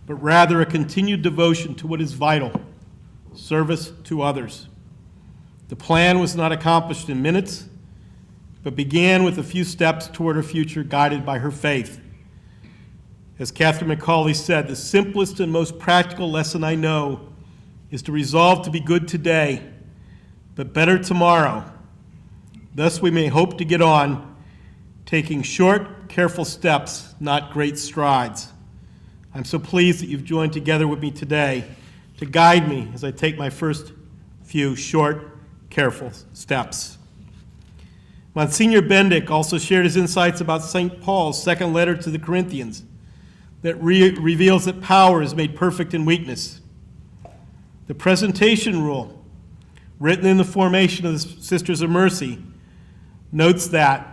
but rather a continued devotion to what is vital, service to others. The plan was not accomplished in minutes, but began with a few steps toward her future guided by her faith. As Catherine McCauley said, the simplest and most practical lesson I know is to resolve to be good today, but better tomorrow. Thus we may hope to get on, taking short, careful steps, not great strides. I'm so pleased that you've joined together with me today to guide me as I take my first few short, careful steps. Monsignor Bendick also shared his insights about St. Paul's second letter to the Corinthians that reveals that power is made perfect in weakness. The presentation rule, written in the formation of the Sisters of Mercy, notes that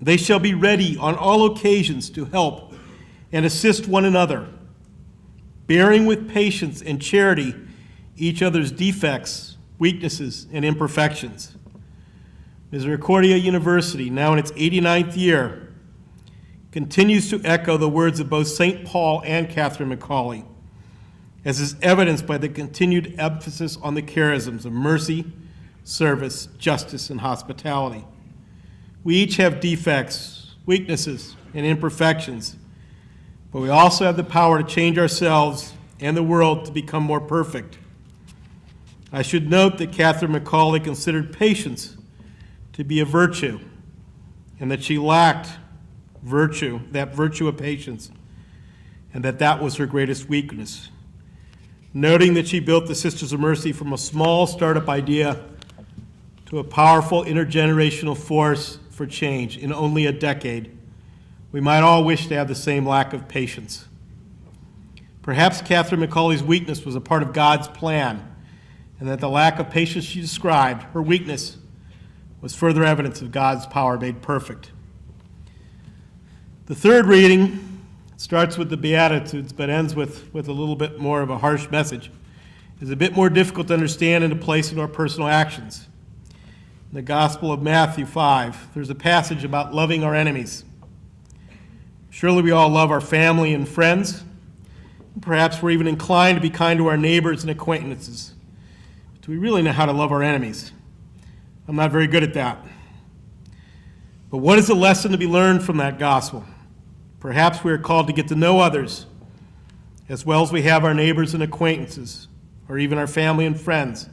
they shall be ready on all occasions to help and assist one another, bearing with patience and charity each other's defects, weaknesses, and imperfections. Misericordia University, now in its 89th year, continues to echo the words of both St. Paul and Catherine McCauley, as is evidenced by the continued emphasis on the charisms of mercy, service, justice, and hospitality. We each have defects, weaknesses, and imperfections, but we also have the power to change ourselves and the world to become more perfect. I should note that Catherine McCauley considered patience to be a virtue, and that she lacked virtue, that virtue of patience, and that was her greatest weakness. Noting that she built the Sisters of Mercy from a small startup idea to a powerful intergenerational force for change in only a decade, we might all wish to have the same lack of patience. Perhaps Catherine McCauley's weakness was a part of God's plan, and that the lack of patience she described, her weakness, was further evidence of God's power made perfect. The third reading starts with the Beatitudes, but ends with a little bit more of a harsh message. It's a bit more difficult to understand and to place into our personal actions. In the Gospel of Matthew 5, there's a passage about loving our enemies. Surely we all love our family and friends. Perhaps we're even inclined to be kind to our neighbors and acquaintances. But do we really know how to love our enemies? I'm not very good at that. But what is the lesson to be learned from that gospel? Perhaps we are called to get to know others as well as we have our neighbors and acquaintances, or even our family and friends,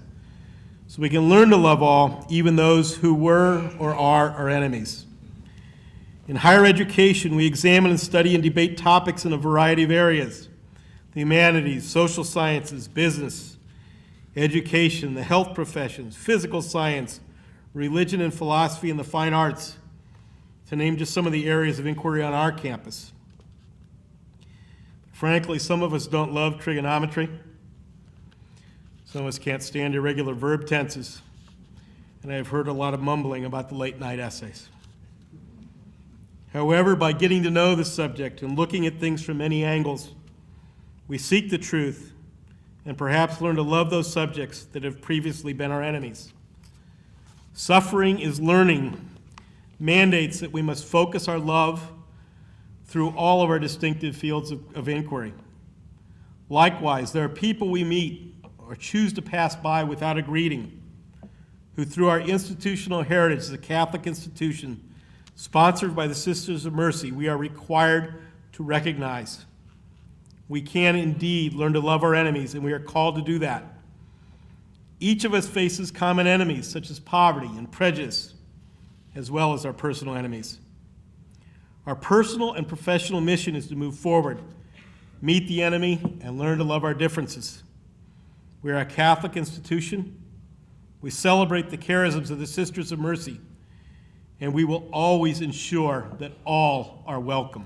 so we can learn to love all, even those who were or are our enemies. In higher education, we examine and study and debate topics in a variety of areas: the humanities, social sciences, business, education, the health professions, physical science, religion and philosophy, and the fine arts, to name just some of the areas of inquiry on our campus. Frankly, some of us don't love trigonometry. Some of us can't stand irregular verb tenses. And I have heard a lot of mumbling about the late-night essays. However, by getting to know the subject and looking at things from many angles, we seek the truth and perhaps learn to love those subjects that have previously been our enemies. Suffering is learning mandates that we must focus our love through all of our distinctive fields of inquiry. Likewise, there are people we meet or choose to pass by without a greeting, who through our institutional heritage as a Catholic institution, sponsored by the Sisters of Mercy, we are required to recognize. We can indeed learn to love our enemies, and we are called to do that. Each of us faces common enemies, such as poverty and prejudice, as well as our personal enemies. Our personal and professional mission is to move forward, meet the enemy, and learn to love our differences. We are a Catholic institution. We celebrate the charisms of the Sisters of Mercy, and we will always ensure that all are welcome.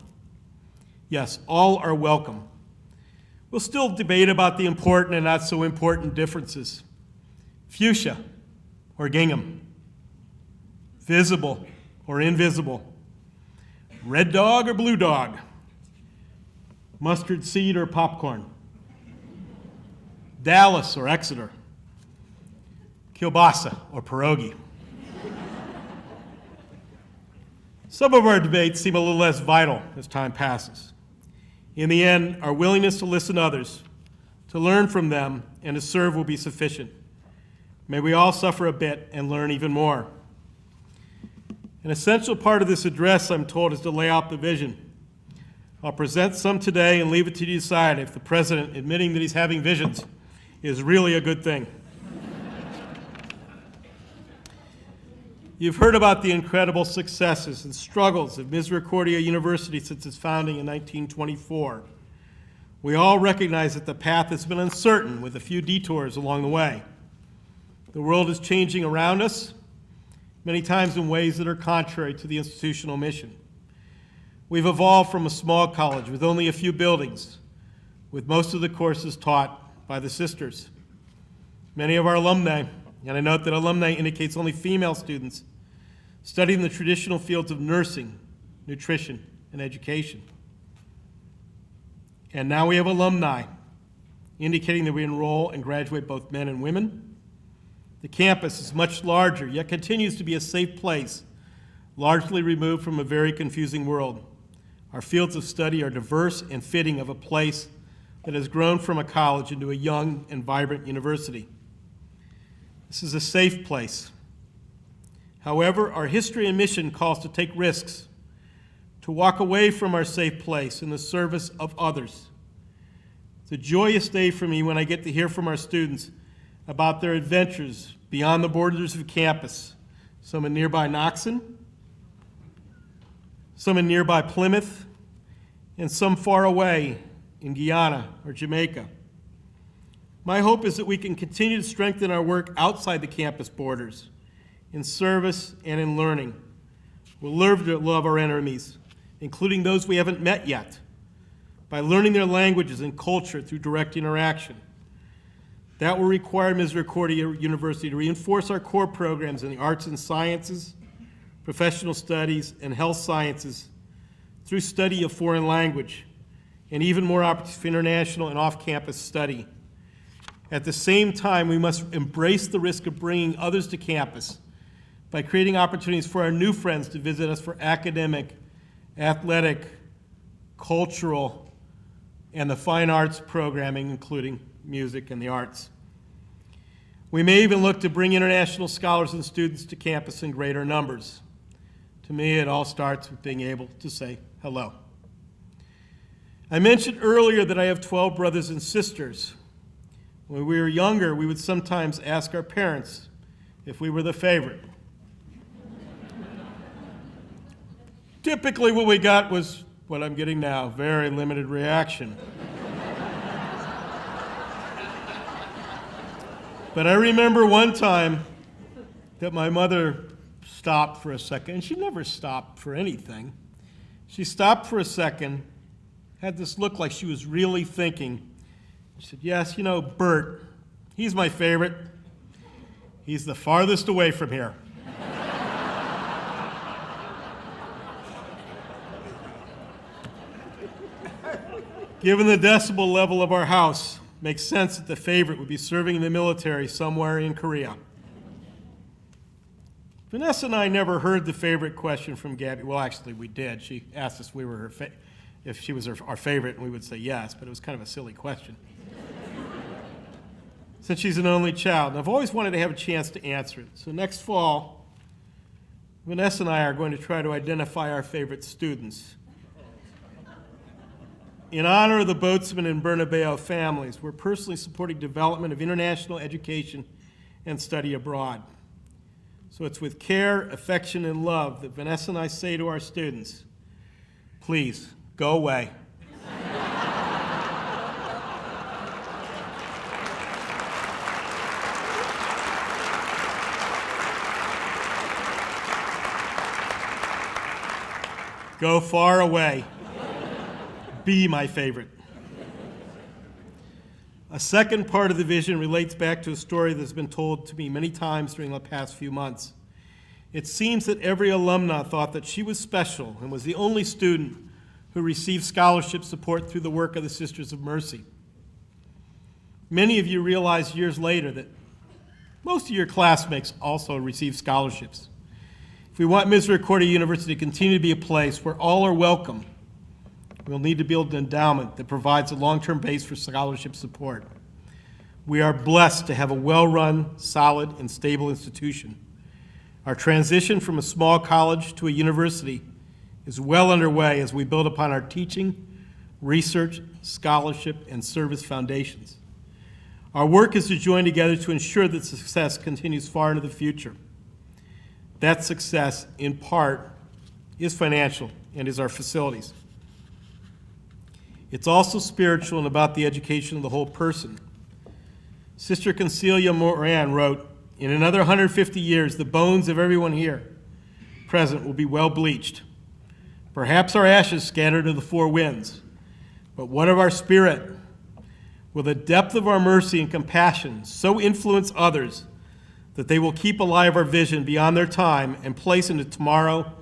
Yes, all are welcome. We'll still debate about the important and not so important differences. Fuchsia or gingham, visible or invisible, red dog or blue dog, mustard seed or popcorn, Dallas or Exeter, kielbasa or pierogi. Some of our debates seem a little less vital as time passes. In the end, our willingness to listen to others, to learn from them, and to serve will be sufficient. May we all suffer a bit and learn even more. An essential part of this address, I'm told, is to lay out the vision. I'll present some today and leave it to you to decide if the president admitting that he's having visions is really a good thing. You've heard about the incredible successes and struggles of Misericordia University since its founding in 1924. We all recognize that the path has been uncertain, with a few detours along the way. The world is changing around us, many times in ways that are contrary to the institutional mission. We've evolved from a small college with only a few buildings, with most of the courses taught by the sisters. Many of our alumni, and I note that alumni indicates only female students, study in the traditional fields of nursing, nutrition, and education. And now we have alumni, indicating that we enroll and graduate both men and women. The campus is much larger, yet continues to be a safe place, largely removed from a very confusing world. Our fields of study are diverse and fitting of a place that has grown from a college into a young and vibrant university. This is a safe place. However, our history and mission calls to take risks, to walk away from our safe place in the service of others. It's a joyous day for me when I get to hear from our students about their adventures beyond the borders of campus, some in nearby Knoxon, some in nearby Plymouth, and some far away in Guyana or Jamaica. My hope is that we can continue to strengthen our work outside the campus borders, in service and in learning. We'll learn to love our enemies, including those we haven't met yet, by learning their languages and culture through direct interaction. That will require Misericordia University to reinforce our core programs in the arts and sciences, professional studies, and health sciences through study of foreign language, and even more opportunities for international and off-campus study. At the same time, we must embrace the risk of bringing others to campus by creating opportunities for our new friends to visit us for academic, athletic, cultural, and the fine arts programming, including music and the arts. We may even look to bring international scholars and students to campus in greater numbers. To me, it all starts with being able to say hello. I mentioned earlier that I have 12 brothers and sisters. When we were younger, we would sometimes ask our parents if we were the favorite. Typically, what we got was what I'm getting now, very limited reaction. But I remember one time that my mother stopped for a second, and she never stopped for anything. She stopped for a second, had this look like she was really thinking. She said, yes, you know, Bert, he's my favorite. He's the farthest away from here. Given the decibel level of our house, makes sense that the favorite would be serving in the military somewhere in Korea. Vanessa and I never heard the favorite question from Gabby. Well, actually, we did. She asked us if she was our favorite, and we would say yes, but it was kind of a silly question. Since she's an only child, and I've always wanted to have a chance to answer it. So next fall, Vanessa and I are going to try to identify our favorite students. In honor of the Botzman and Bernabeu families, we're personally supporting development of international education and study abroad. So it's with care, affection, and love that Vanessa and I say to our students, please, go away. Go far away. Be my favorite. A second part of the vision relates back to a story that's been told to me many times during the past few months. It seems that every alumna thought that she was special and was the only student who received scholarship support through the work of the Sisters of Mercy. Many of you realized years later that most of your classmates also received scholarships. If we want Misericordia University to continue to be a place where all are welcome, we'll need to build an endowment that provides a long-term base for scholarship support. We are blessed to have a well-run, solid, and stable institution. Our transition from a small college to a university is well underway as we build upon our teaching, research, scholarship, and service foundations. Our work is to join together to ensure that success continues far into the future. That success, in part, is financial and is our facilities. It's also spiritual and about the education of the whole person. Sister Concelia Moran wrote, in another 150 years, the bones of everyone here present will be well bleached. Perhaps our ashes scattered to the four winds, but what of our spirit? Will the depth of our mercy and compassion so influence others that they will keep alive our vision beyond their time and place into tomorrow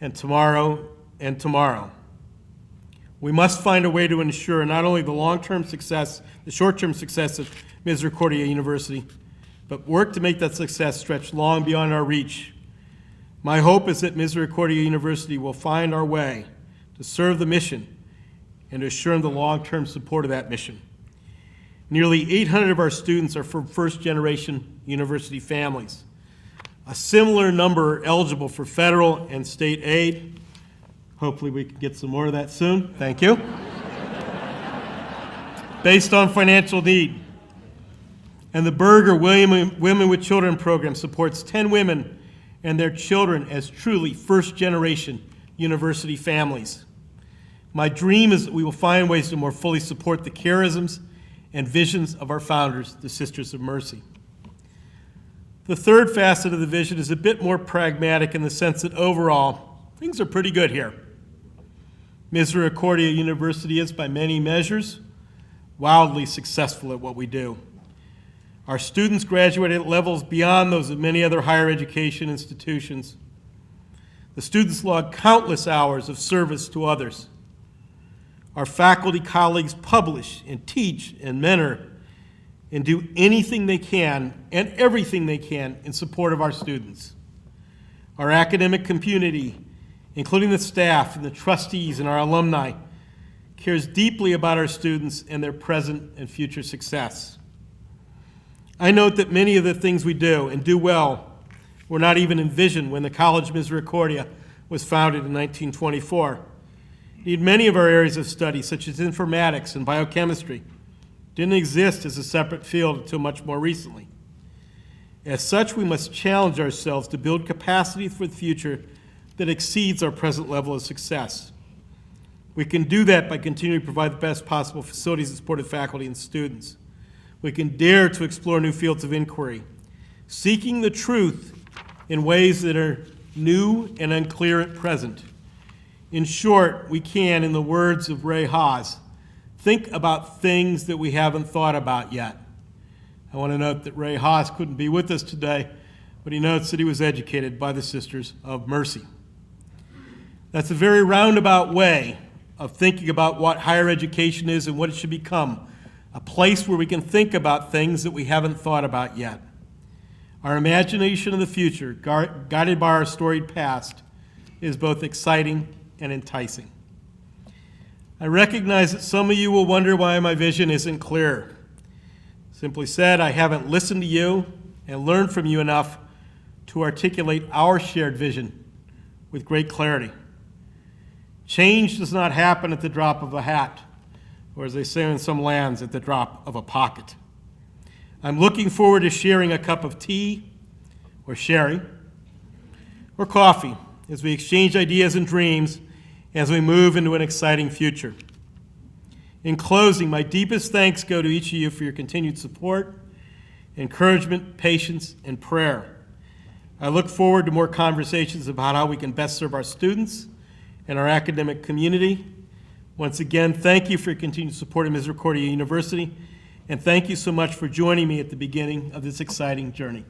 and tomorrow and tomorrow? We must find a way to ensure not only the long-term success, the short-term success of Misericordia University, but work to make that success stretch long beyond our reach. My hope is that Misericordia University will find our way to serve the mission and to assure the long-term support of that mission. Nearly 800 of our students are from first-generation university families. A similar number are eligible for federal and state aid. Hopefully we can get some more of that soon. Thank you. Based on financial need. And the Berger Women with Children program supports 10 women and their children as truly first-generation university families. My dream is that we will find ways to more fully support the charisms and visions of our founders, the Sisters of Mercy. The third facet of the vision is a bit more pragmatic in the sense that overall, things are pretty good here. Misericordia University is, by many measures, wildly successful at what we do. Our students graduate at levels beyond those of many other higher education institutions. The students log countless hours of service to others. Our faculty colleagues publish and teach and mentor and do anything they can and everything they can in support of our students. Our academic community, including the staff and the trustees and our alumni, cares deeply about our students and their present and future success. I note that many of the things we do and do well were not even envisioned when the College Misericordia was founded in 1924. Indeed, many of our areas of study, such as informatics and biochemistry, didn't exist as a separate field until much more recently. As such, we must challenge ourselves to build capacity for the future that exceeds our present level of success. We can do that by continuing to provide the best possible facilities and supportive faculty and students. We can dare to explore new fields of inquiry, seeking the truth in ways that are new and unclear at present. In short, we can, in the words of Ray Haas, think about things that we haven't thought about yet. I want to note that Ray Haas couldn't be with us today, but he notes that he was educated by the Sisters of Mercy. That's a very roundabout way of thinking about what higher education is and what it should become, a place where we can think about things that we haven't thought about yet. Our imagination of the future, guided by our storied past, is both exciting and enticing. I recognize that some of you will wonder why my vision isn't clear. Simply said, I haven't listened to you and learned from you enough to articulate our shared vision with great clarity. Change does not happen at the drop of a hat, or as they say in some lands, at the drop of a pocket. I'm looking forward to sharing a cup of tea, or sherry, or coffee, as we exchange ideas and dreams as we move into an exciting future. In closing, my deepest thanks go to each of you for your continued support, encouragement, patience, and prayer. I look forward to more conversations about how we can best serve our students and our academic community. Once again, thank you for your continued support of Misericordia University, and thank you so much for joining me at the beginning of this exciting journey.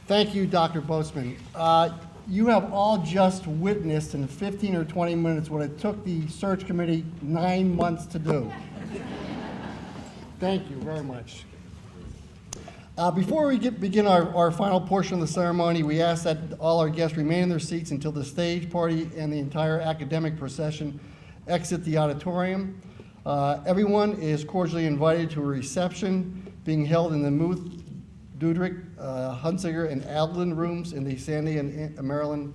Thank you, Dr. Botzman. You have all just witnessed in 15 or 20 minutes what it took the search committee 9 months to do. Thank you very much. Before we begin our final portion of the ceremony, we ask that all our guests remain in their seats until the stage party and the entire academic procession exit the auditorium. Everyone is cordially invited to a reception being held in the Muth, Dudrick, Hunsinger, and Adlin rooms in the Sandy and Marlene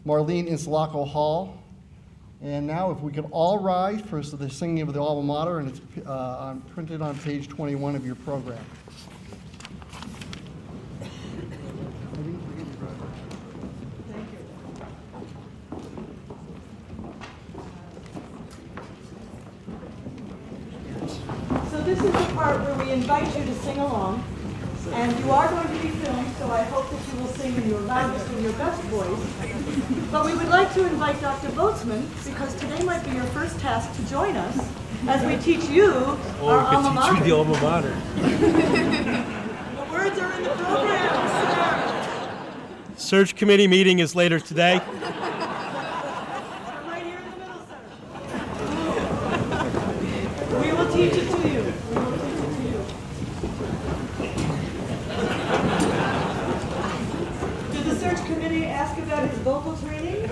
Insalacco Hall. And now, if we could all rise for the singing of the alma mater, and it's printed on page 21 of your program. So this is the part where we invite you to sing along. And you are going to be filmed, so I hope that you will sing in your loudest and your best voice. But we would like to invite Dr. Botzman, because today might be your first task to join us as we teach you our alma mater. Teach you the alma mater. The words are in the program, sir. Search committee meeting is later today. Right here in the middle, sir. We will teach it to you. Committee ask about his vocal training? You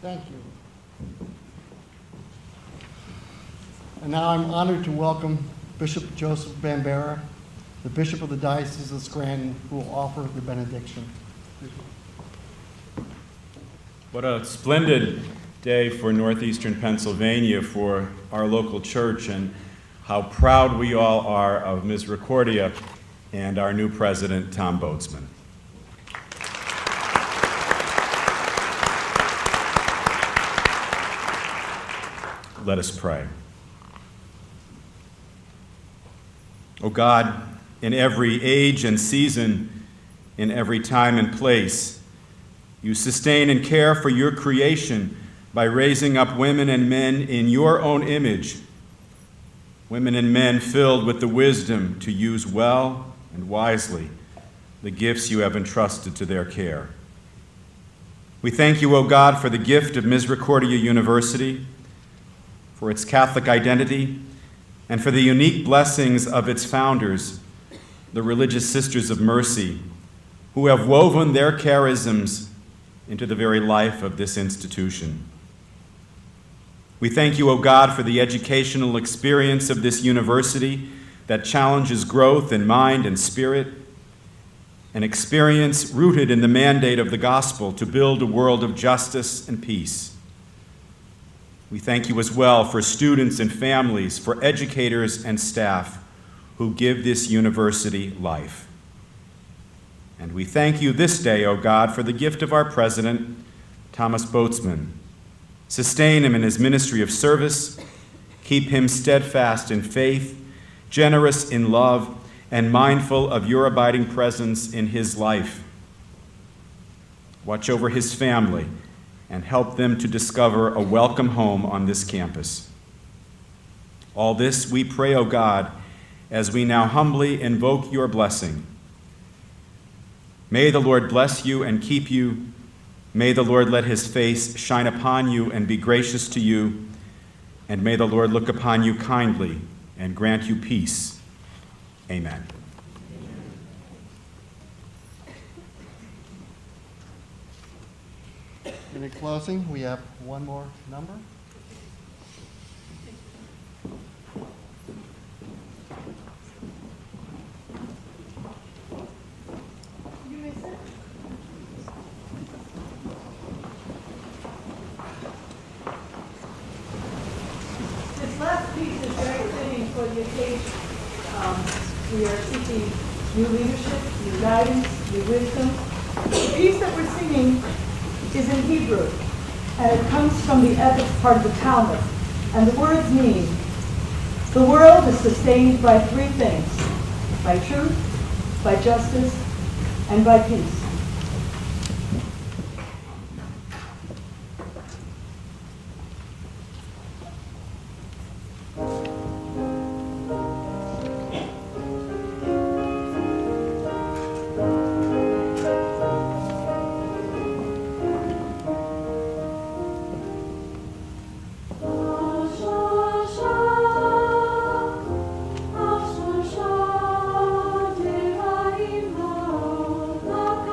Thank you. And now I'm honored to welcome Bishop Joseph Bambera, the Bishop of the Diocese of Scranton, who will offer the benediction. What a splendid day for northeastern Pennsylvania, for our local church, and how proud we all are of Misericordia and our new president, Tom Botzman. Let us pray. O God, in every age and season, in every time and place, you sustain and care for your creation by raising up women and men in your own image, women and men filled with the wisdom to use well and wisely the gifts you have entrusted to their care. We thank you, O God, for the gift of Misericordia University, for its Catholic identity, and for the unique blessings of its founders, the Religious Sisters of Mercy, who have woven their charisms into the very life of this institution. We thank you, O God, for the educational experience of this university that challenges growth in mind and spirit, an experience rooted in the mandate of the gospel to build a world of justice and peace. We thank you as well for students and families, for educators and staff who give this university life. And we thank you this day, O God, for the gift of our president, Thomas Botzman. Sustain him in his ministry of service, keep him steadfast in faith, generous in love, and mindful of your abiding presence in his life. Watch over his family and help them to discover a welcome home on this campus. All this we pray, O God, as we now humbly invoke your blessing. May the Lord bless you and keep you. May the Lord let his face shine upon you and be gracious to you. And may the Lord look upon you kindly and grant you peace. Amen. In closing, we have one more number. You may sit. This last piece is very fitting for the occasion. We are seeking new leadership, new guidance, new wisdom. The piece that we're singing is in Hebrew, and it comes from the epic part of the Talmud. And the words mean, the world is sustained by three things: by truth, by justice, and by peace. Look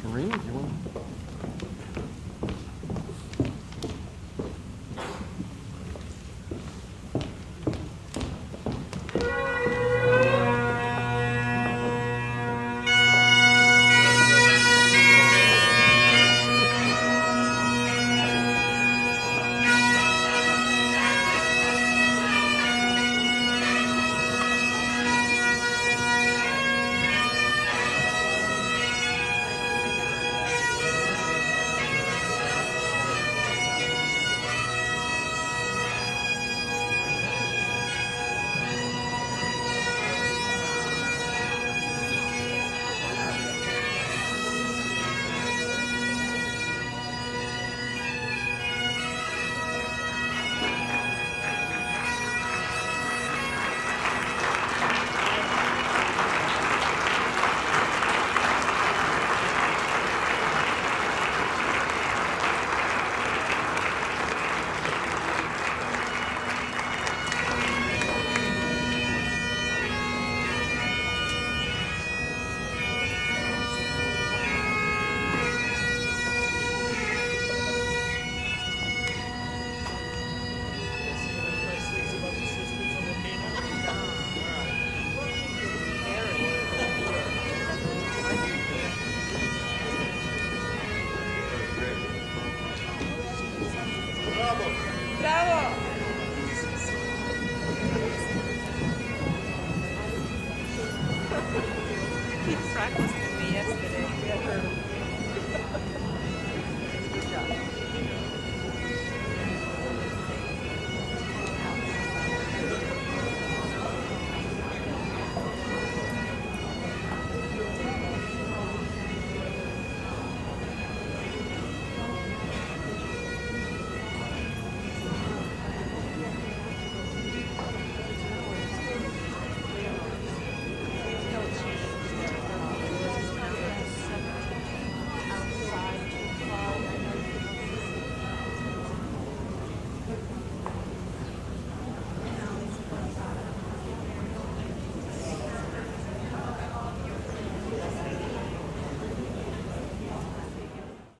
Karina, do you want to?